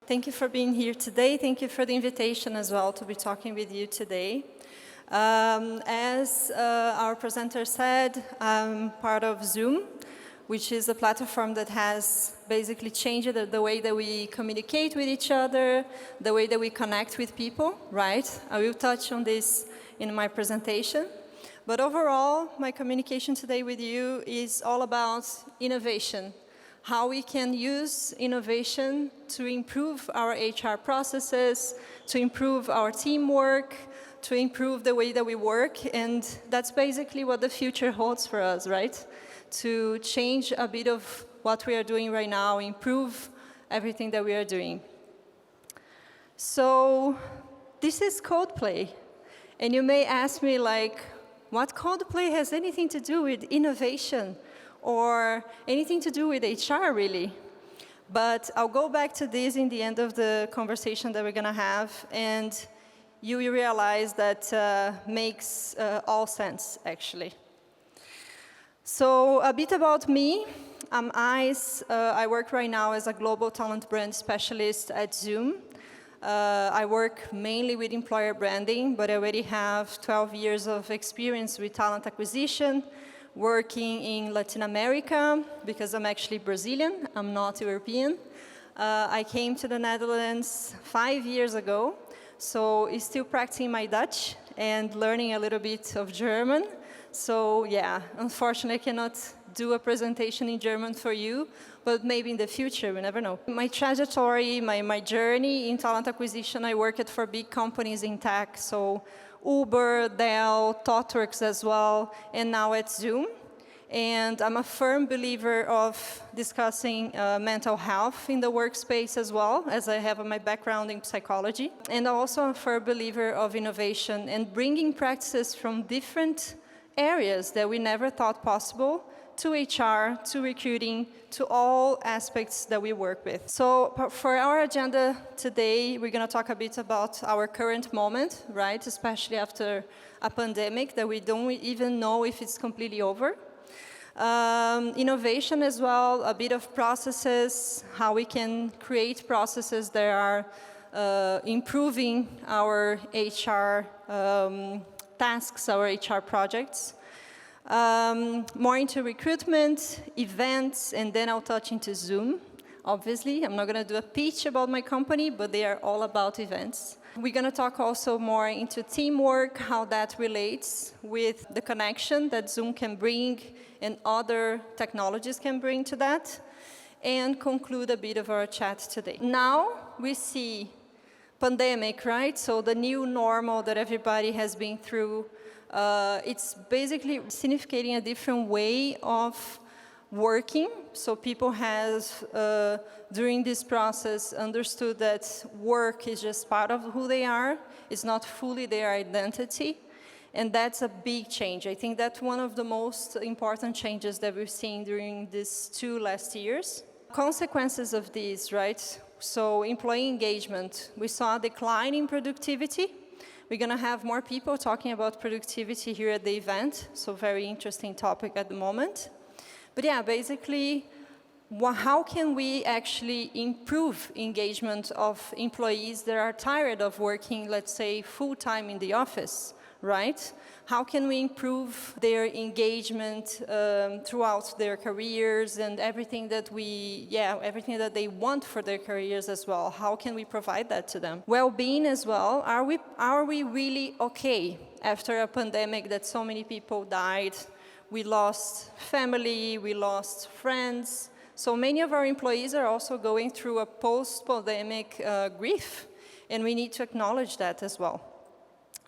Thank you for being here today. Thank you for the invitation as well to be talking with you today. As our presenter said, I'm part of Zoom, which is a platform that has basically changed the way that we communicate with each other, the way that we connect with people, right? I will touch on this in my presentation. But overall, my communication today with you is all about innovation, how we can use innovation to improve our HR processes, to improve our teamwork, to improve the way that we work, and that's basically what the future holds for us, right? To change a bit of what we are doing right now, improve everything that we are doing. So this is Codeplay, and you may ask me like, what Codeplay has anything to do with innovation or anything to do with HR really? But I'll go back to this in the end of the conversation that we're gonna have, and you will realize that makes all sense, actually. So a bit about me. I'm Ais. I work right now as a global talent brand specialist at Zoom. I work mainly with employer branding, but I already have 12 years of experience with talent acquisition, working in Latin America, because I'm actually Brazilian, I'm not European. I came to the Netherlands 5 years ago, so still practicing my Dutch and learning a little bit of German. So yeah, unfortunately I cannot do a presentation in German for you, but maybe in the future, we never know. My trajectory, my journey in talent acquisition, I worked for big companies in tech, so Uber, Dell, ThoughtWorks as well, and now at Zoom. And I'm a firm believer of discussing mental health in the workspace as well, as I have my background in psychology. And also a firm believer of innovation and bringing practices from different areas that we never thought possible to HR, to recruiting, to all aspects that we work with. So for our agenda today, we're going to talk a bit about our current moment, right? Especially after a pandemic that we don't even know if it's completely over. Innovation as well, a bit of processes, how we can create processes that are improving our HR tasks, our HR projects. More into recruitment, events, and then I'll touch into Zoom. Obviously, I'm not going to do a pitch about my company, but they are all about events. We're going to talk also more into teamwork, how that relates with the connection that Zoom can bring and other technologies can bring to that, and conclude a bit of our chat today. Now we see pandemic, right? So the new normal that everybody has been through. It's basically significating a different way of working. So people have, during this process, understood that work is just part of who they are. It's not fully their identity. And that's a big change. I think that's one of the most important changes that we've seen during these 2 last years. Consequences of this, right? So employee engagement. We saw a decline in productivity. We're going to have more people talking about productivity here at the event, so very interesting topic at the moment. But yeah, basically, how can we actually improve engagement of employees that are tired of working, let's say, full-time in the office, right? How can we improve their engagement throughout their careers and everything that everything that they want for their careers as well? How can we provide that to them? Well-being as well. Are we really okay after a pandemic that so many people died? We lost family, we lost friends. So many of our employees are also going through a post-pandemic grief, and we need to acknowledge that as well.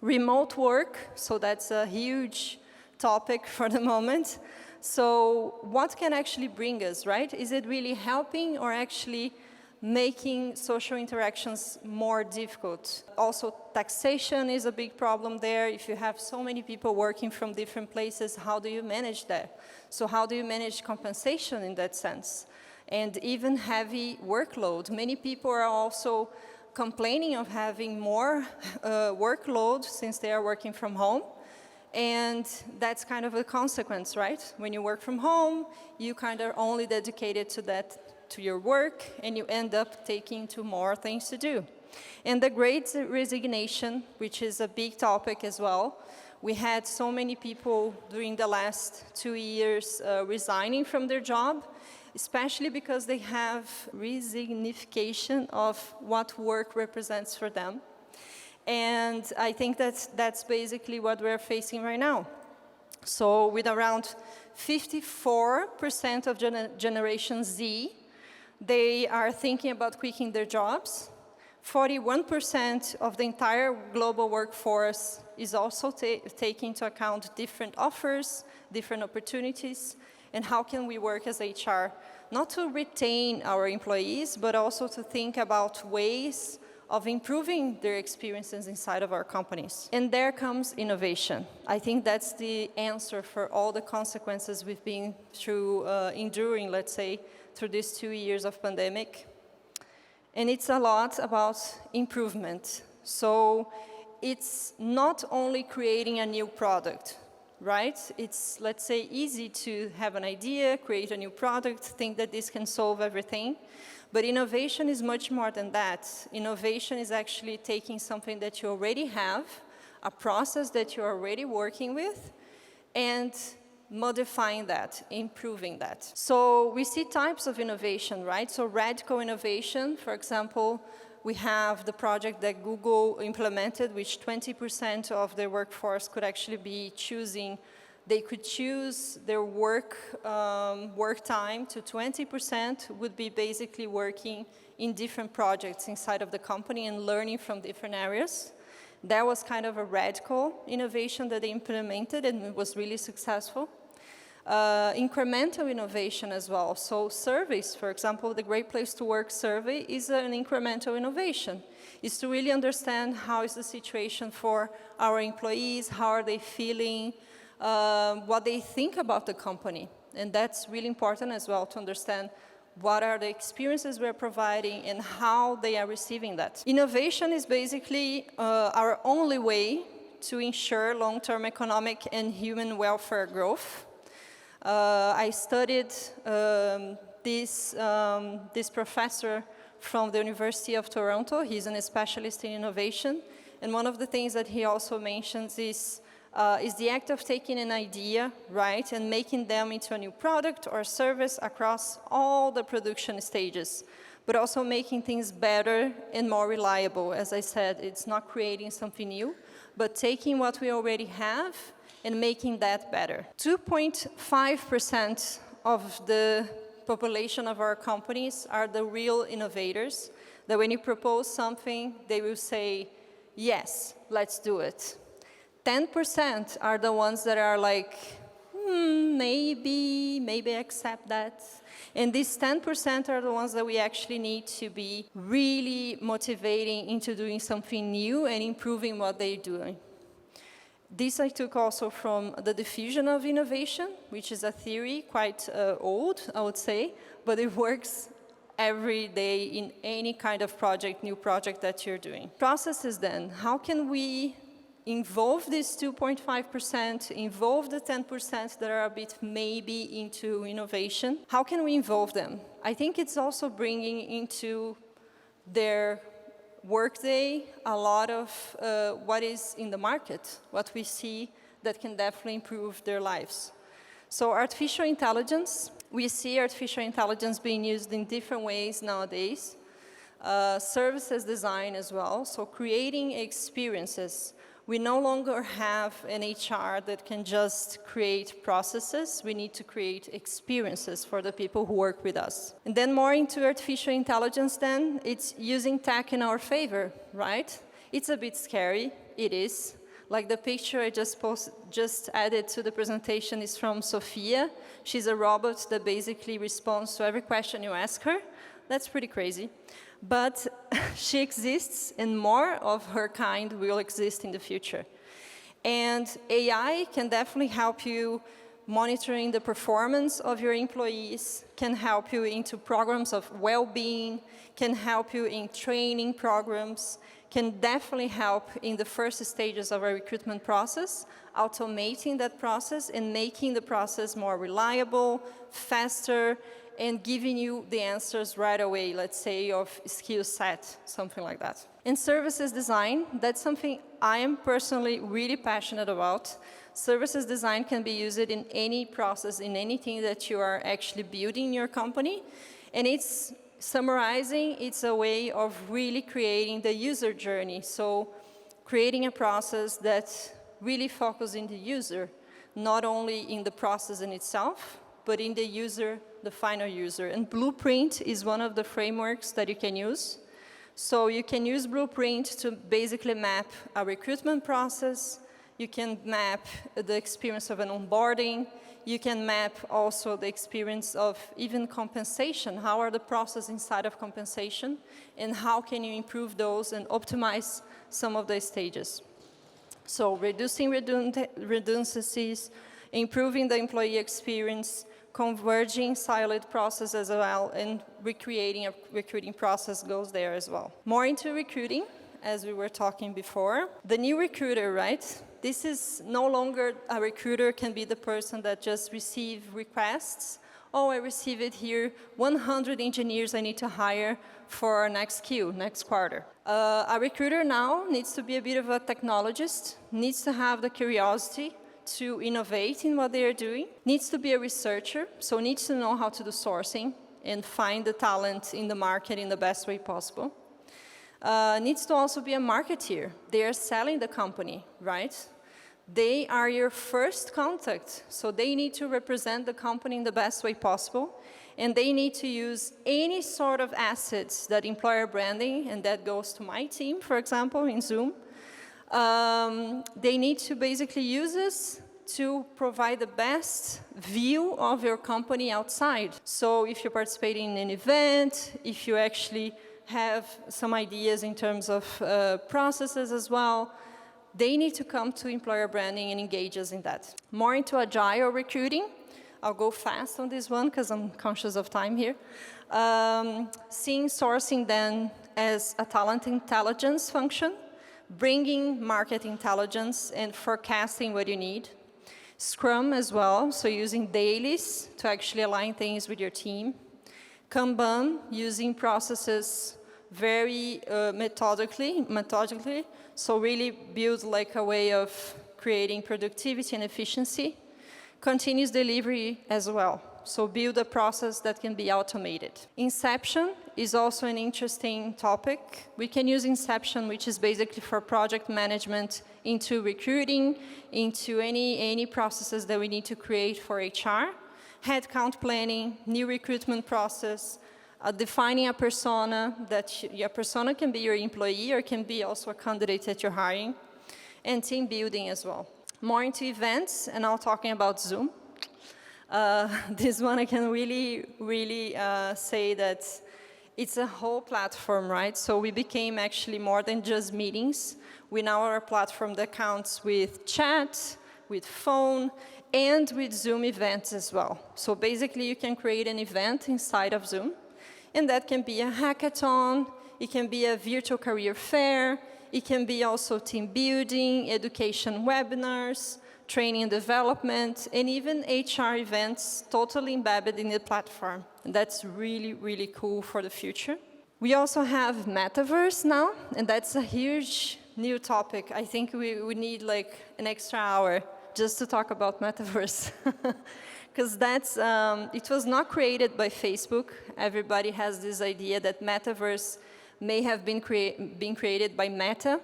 Remote work, so that's a huge topic for the moment. So what can actually bring us, right? Is it really helping or actually making social interactions more difficult? Also, taxation is a big problem there. If you have so many people working from different places, how do you manage that? So how do you manage compensation in that sense? And even heavy workload. Many people are also complaining of having more workload since they are working from home. And that's kind of a consequence, right? When you work from home, you kind of only dedicated to that to your work, and you end up taking to more things to do. And the great resignation, which is a big topic as well. We had so many people during the last 2 years resigning from their job, especially because they have resignification of what work represents for them. And I think that's basically what we're facing right now. So with around 54% of Generation Z, they are thinking about quitting their jobs. 41% of the entire global workforce is also taking into account different offers, different opportunities, and how can we work as HR, not to retain our employees, but also to think about ways of improving their experiences inside of our companies. And there comes innovation. I think that's the answer for all the consequences we've been through, enduring, let's say, through these 2 years of pandemic. And it's a lot about improvement. So it's not only creating a new product, right? It's, let's say, easy to have an idea, create a new product, think that this can solve everything. But innovation is much more than that. Innovation is actually taking something that you already have, a process that you're already working with, and modifying that, improving that. So we see types of innovation, right? So radical innovation, for example, we have the project that Google implemented, which 20% of their workforce could actually be choosing. They could choose their work time to 20% would be basically working in different projects inside of the company and learning from different areas. That was kind of a radical innovation that they implemented, and it was really successful. Incremental innovation as well. So surveys, for example, the Great Place to Work survey is an incremental innovation. It's to really understand how is the situation for our employees, how are they feeling, what they think about the company. And that's really important as well to understand what are the experiences we're providing and how they are receiving that. Innovation is basically our only way to ensure long-term economic and human welfare growth. I studied this professor from the University of Toronto. He's a specialist in innovation. And one of the things that he also mentions is the act of taking an idea, right, and making them into a new product or service across all the production stages, but also making things better and more reliable. As I said, it's not creating something new, but taking what we already have and making that better. 2.5% of the population of our companies are the real innovators, that when you propose something, they will say, yes, let's do it. 10% are the ones that are like, maybe accept that. And these 10% are the ones that we actually need to be really motivating into doing something new and improving what they're doing. This I took also from the diffusion of innovation, which is a theory quite old, I would say, but it works every day in any kind of project, new project that you're doing. Processes then, how can we involve this 2.5%, involve the 10% that are a bit maybe into innovation? How can we involve them? I think it's also bringing into their workday a lot of what is in the market, what we see that can definitely improve their lives. So artificial intelligence, we see artificial intelligence being used in different ways nowadays. Services design as well, so creating experiences. We no longer have an HR that can just create processes. We need to create experiences for the people who work with us. And then more into artificial intelligence then, it's using tech in our favor, right? It's a bit scary, it is. Like the picture I just added to the presentation is from Sophia. She's a robot that basically responds to every question you ask her. That's pretty crazy. But she exists, and more of her kind will exist in the future. And AI can definitely help you monitoring the performance of your employees, can help you into programs of well-being, can help you in training programs, can definitely help in the first stages of a recruitment process, automating that process and making the process more reliable, faster, and giving you the answers right away, let's say, of skill set, something like that. And services design, that's something I am personally really passionate about. Services design can be used in any process, in anything that you are actually building in your company. And it's summarizing, it's a way of really creating the user journey. So creating a process that really focuses in the user, not only in the process in itself, but in the user, the final user. And Blueprint is one of the frameworks that you can use. So you can use Blueprint to basically map a recruitment process. You can map the experience of an onboarding. You can map also the experience of even compensation. How are the processes inside of compensation? And how can you improve those and optimize some of the stages? So reducing redundancies, improving the employee experience, converging siloed process as well, and recreating a recruiting process goes there as well. More into recruiting, as we were talking before. The new recruiter, right? This is no longer a recruiter can be the person that just receive requests. Oh, I receive it here, 100 engineers I need to hire for next Q, next quarter. A recruiter now needs to be a bit of a technologist, needs to have the curiosity to innovate in what they are doing, needs to be a researcher, so needs to know how to do sourcing and find the talent in the market in the best way possible. Needs to also be a marketeer. They are selling the company, right? They are your first contact, so they need to represent the company in the best way possible, and they need to use any sort of assets that employer branding, and that goes to my team, for example, in Zoom. They need to basically use this to provide the best view of your company outside. So if you're participating in an event, if you actually have some ideas in terms of processes as well, they need to come to employer branding and engage us in that. More into agile recruiting. I'll go fast on this one because I'm conscious of time here. Seeing sourcing then as a talent intelligence function, bringing market intelligence and forecasting what you need. Scrum as well, so using dailies to actually align things with your team. Kanban, using processes very methodically, so really build like a way of creating productivity and efficiency. Continuous delivery as well, so build a process that can be automated. Inception is also an interesting topic. We can use Inception, which is basically for project management, into recruiting, into any processes that we need to create for HR. Headcount planning, new recruitment process, defining a persona, that your persona can be your employee or can be also a candidate that you're hiring, and team building as well. More into events, and now talking about Zoom. This one I can really say that it's a whole platform, right? So we became actually more than just meetings. We now are a platform that counts with chat, with phone, and with Zoom events as well. So basically you can create an event inside of Zoom, and that can be a hackathon, it can be a virtual career fair, it can be also team building, education webinars, training and development, and even HR events totally embedded in the platform. And that's really cool for the future. We also have Metaverse now, and that's a huge new topic. I think we need like an extra hour just to talk about Metaverse. Because it was not created by Facebook. Everybody has this idea that Metaverse may have been created by Meta,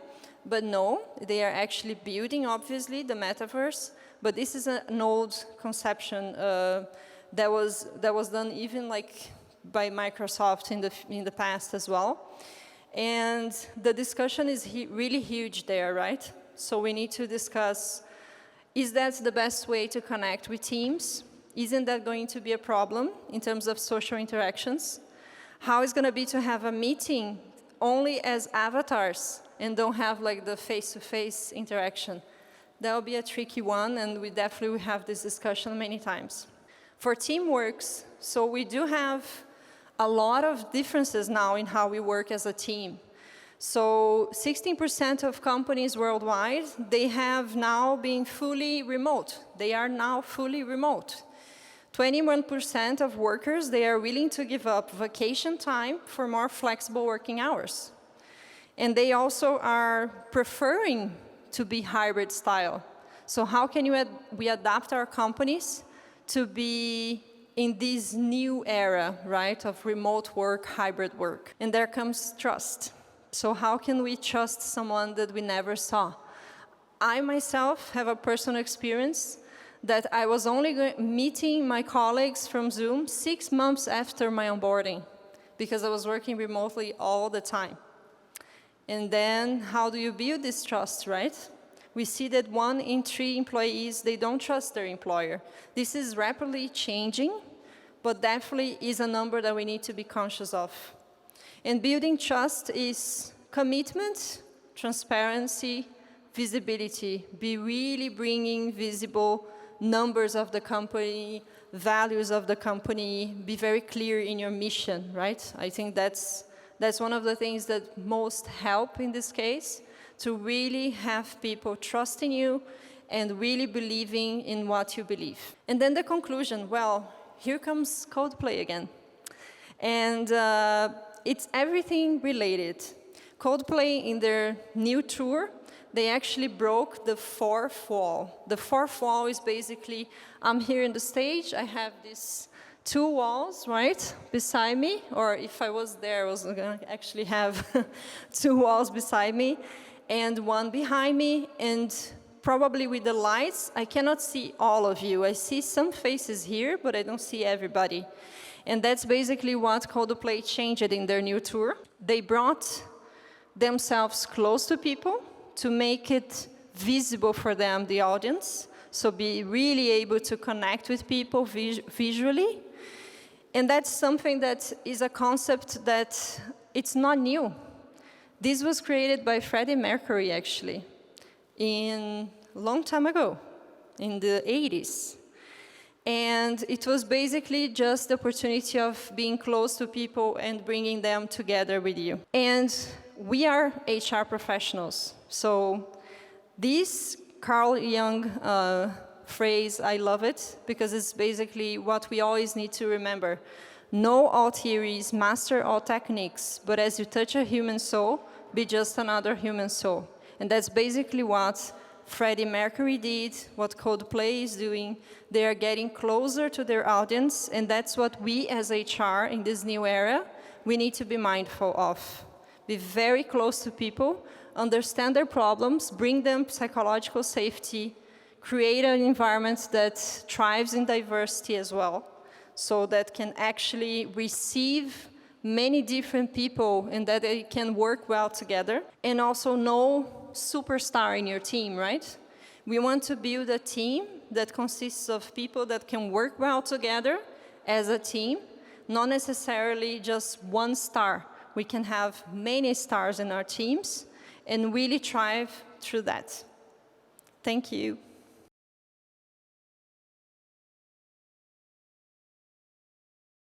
but no, they are actually building, obviously, the Metaverse, but this is an old conception that was done even like by Microsoft in the past as well. And the discussion is really huge there, right? So we need to discuss, is that the best way to connect with teams? Isn't that going to be a problem in terms of social interactions? How is going to be to have a meeting only as avatars and don't have like the face-to-face interaction? That will be a tricky one, and we definitely will have this discussion many times. For teamworks, so we do have a lot of differences now in how we work as a team. So 16% of companies worldwide, they have now been fully remote. They are now fully remote. 21% of workers, they are willing to give up vacation time for more flexible working hours. And they also are preferring to be hybrid style. So how can we adapt our companies to be in this new era, right, of remote work, hybrid work? And there comes trust. So how can we trust someone that we never saw? I myself have a personal experience that I was only meeting my colleagues from Zoom 6 months after my onboarding, because I was working remotely all the time. And then how do you build this trust, right? We see that 1 in 3 employees, they don't trust their employer. This is rapidly changing, but definitely is a number that we need to be conscious of. And building trust is commitment, transparency, visibility. Be really bringing visible numbers of the company, values of the company, be very clear in your mission, right? I think that's one of the things that most help in this case, to really have people trusting you and really believing in what you believe. And then the conclusion, well, here comes Coldplay again. And it's everything related. Coldplay, in their new tour, they actually broke the 4th wall. The 4th wall is basically, I'm here in the stage, I have these 2 walls, right, beside me, or if I was there, I was gonna actually have 2 walls beside me, and 1 behind me, and probably with the lights, I cannot see all of you. I see some faces here, but I don't see everybody. And that's basically what Coldplay changed in their new tour. They brought themselves close to people, to make it visible for them, the audience, so be really able to connect with people visually. And that's something that is a concept that it's not new. This was created by Freddie Mercury, actually, a long time ago, in the 80s. And it was basically just the opportunity of being close to people and bringing them together with you. And we are HR professionals. So this Carl Jung phrase, I love it, because it's basically what we always need to remember. Know all theories, master all techniques, but as you touch a human soul, be just another human soul. And that's basically what Freddie Mercury did, what Coldplay is doing. They are getting closer to their audience, and that's what we as HR in this new era, we need to be mindful of. Be very close to people, understand their problems, bring them psychological safety, create an environment that thrives in diversity as well, so that can actually receive many different people and that they can work well together. And also no superstar in your team, right? We want to build a team that consists of people that can work well together as a team, not necessarily just one star. We can have many stars in our teams and really thrive through that. Thank you.